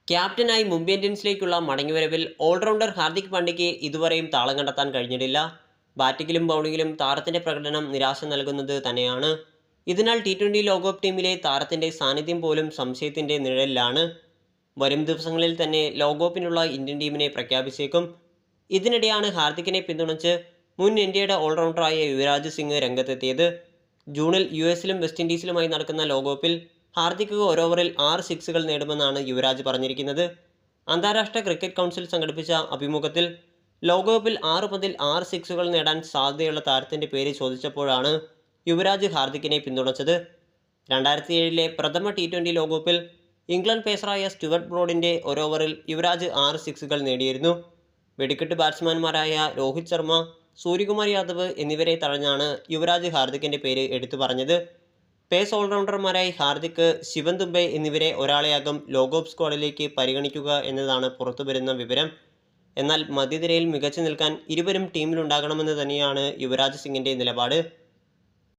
ക്യാപ്റ്റനായി മുംബൈ ഇന്ത്യൻസിലേക്കുള്ള മടങ്ങിവരവിൽ ഓൾറൗണ്ടർ ഹാർദിക് പാണ്ഡ്യയ്ക്ക് ഇതുവരെയും താളം കണ്ടെത്താൻ കഴിഞ്ഞിട്ടില്ല. ബാറ്റിങ്ങിലും ബൗളിങ്ങിലും താരത്തിൻ്റെ പ്രകടനം നിരാശ നൽകുന്നത് തന്നെയാണ്. ഇതിനാൽ T20 ലോകകപ്പ് ടീമിലെ താരത്തിൻ്റെ സാന്നിധ്യം പോലും സംശയത്തിൻ്റെ നിഴലിലാണ്. വരും ദിവസങ്ങളിൽ തന്നെ ലോകകപ്പിനുള്ള ഇന്ത്യൻ ടീമിനെ പ്രഖ്യാപിച്ചേക്കും. ഇതിനിടെയാണ് ഹാർദിക്കിനെ പിന്തുണച്ച് മുൻ ഇന്ത്യയുടെ ഓൾറൗണ്ടറായ യുവരാജ് സിംഗ് രംഗത്തെത്തിയത്. ജൂണിൽ US-ലും വെസ്റ്റ് ഇൻഡീസിലുമായി നടക്കുന്ന ലോകകപ്പിൽ ഹാർദിക് ഒരു ഓവറിൽ 6 സിക്സുകൾ നേടുമെന്നാണ് യുവരാജ് പറഞ്ഞിരിക്കുന്നത്. അന്താരാഷ്ട്ര ക്രിക്കറ്റ് കൗൺസിൽ സംഘടിപ്പിച്ച അഭിമുഖത്തിൽ ലോകകപ്പിൽ 6 പന്തിൽ 6 സിക്സുകൾ നേടാൻ സാധ്യതയുള്ള താരത്തിൻ്റെ പേര് ചോദിച്ചപ്പോഴാണ് യുവരാജ് ഹാർദിക്കിനെ പിന്തുണച്ചത്. 2007-ലെ പ്രഥമ T20 ലോകകപ്പിൽ ഇംഗ്ലണ്ട് പേസറായ സ്റ്റുവർട്ട് ബ്രോഡിൻ്റെ ഒരു ഓവറിൽ യുവരാജ് 6 സിക്സുകൾ നേടിയിരുന്നു. വെടിക്കെട്ട് ബാറ്റ്സ്മാൻമാരായ രോഹിത് ശർമ്മ, സൂര്യകുമാർ യാദവ് എന്നിവരെ തഴഞ്ഞാണ് യുവരാജ് ഹാർദിക്കിൻ്റെ പേര് എടുത്തു പറഞ്ഞത്. പേസ് ഓൾറൗണ്ടർമാരായി ഹാർദിക്, ശിവൻ ദുബെ എന്നിവരെ ഒരാളെയാകും ലോകകപ്പ് സ്ക്വാഡിലേക്ക് പരിഗണിക്കുക എന്നതാണ് പുറത്തുവരുന്ന വിവരം. എന്നാൽ മധ്യനിരയിൽ മികച്ചു നിൽക്കാൻ ഇരുവരും ടീമിലുണ്ടാകണമെന്ന് തന്നെയാണ് യുവരാജ് സിംഗിൻ്റെ നിലപാട്.